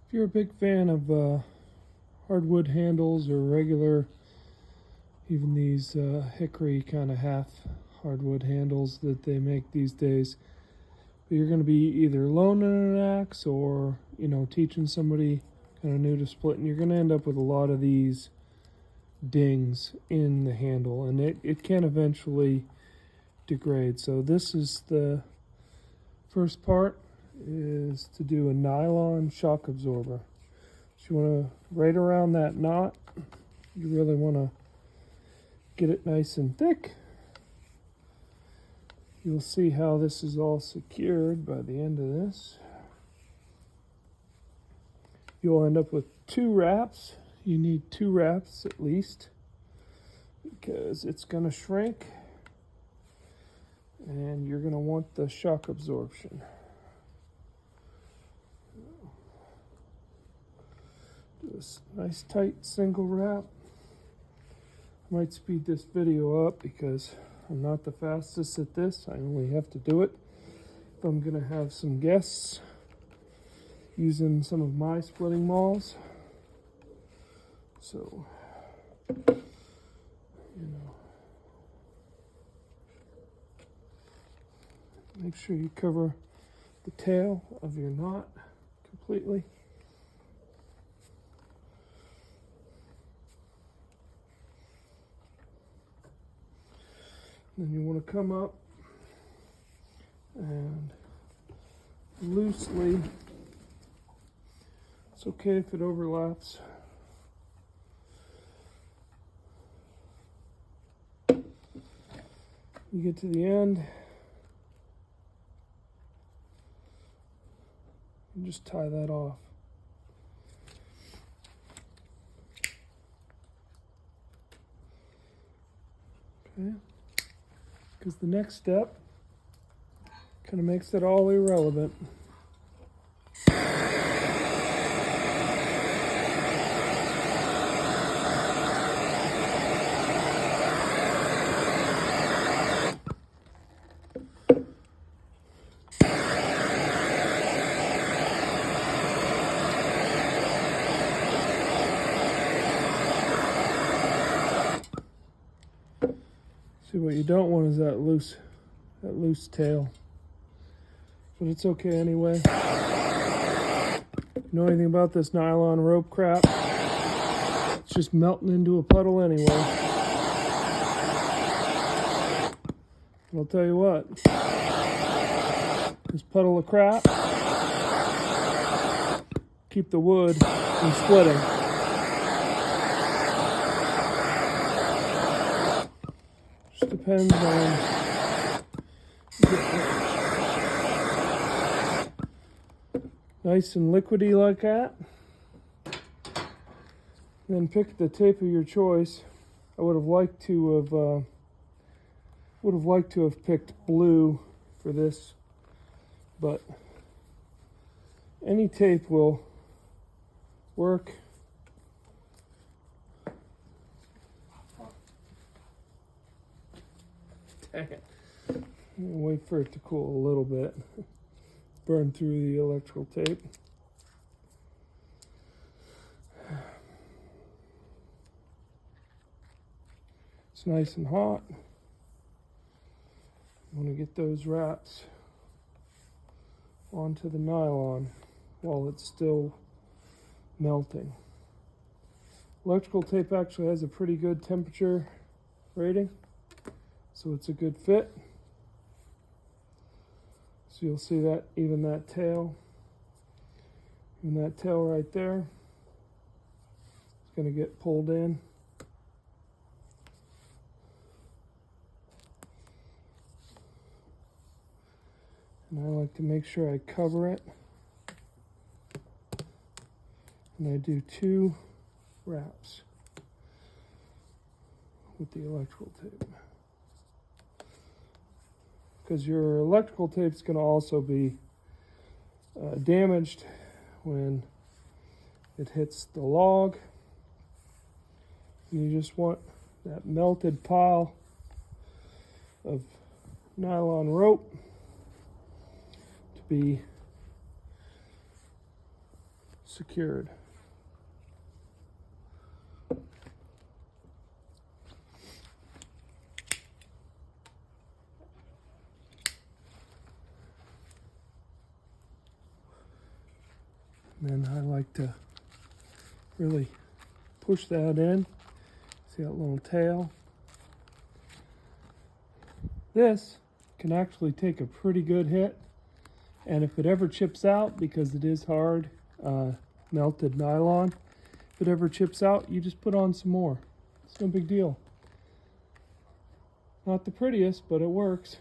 If you're a big fan of hardwood handles or regular, even these hickory kind of half hardwood handles that they make these days, but you're going to be either loaning an axe or, teaching somebody kind of new to splitting, you're going to end up with a lot of these dings in the handle, and it can eventually degrade. So this is the first part, is to do a nylon shock absorber. So you want to, right around that knot, you really want to get it nice and thick. You'll see how this is all secured by the end of this. You'll end up with 2 wraps. You need 2 wraps at least, because it's going to shrink and you're going to want the shock absorption. Do this nice tight single wrap. I might speed this video up because I'm not the fastest at this. I only have to do it if I'm going to have some guests using some of my splitting mauls. So, make sure you cover the tail of your knot completely. Then you want to come up and loosely, it's okay if it overlaps. You get to the end, and just tie that off. Okay, because the next step kind of makes it all irrelevant. See, what you don't want is that loose tail, but it's okay anyway. You know anything about this nylon rope crap? It's just melting into a puddle anyway. And I'll tell you what, this puddle of crap keep the wood from splitting. Just depends on nice and liquidy like that. Then pick the tape of your choice. I would have liked to have picked blue for this, but any tape will work. Dang it. Wait for it to cool a little bit. Burn through the electrical tape. It's nice and hot. You want to get those wraps onto the nylon while it's still melting. Electrical tape actually has a pretty good temperature rating, so it's a good fit. So you'll see that even that tail right there is going to get pulled in. And I like to make sure I cover it. And I do 2 wraps with the electrical tape. Because your electrical tape is going to also be damaged when it hits the log. And you just want that melted pile of nylon rope to be secured. And then I like to really push that in. See that little tail? This can actually take a pretty good hit, and if it ever chips out, because it is hard melted nylon, if it ever chips out, you just put on some more. It's no big deal. Not the prettiest, but it works.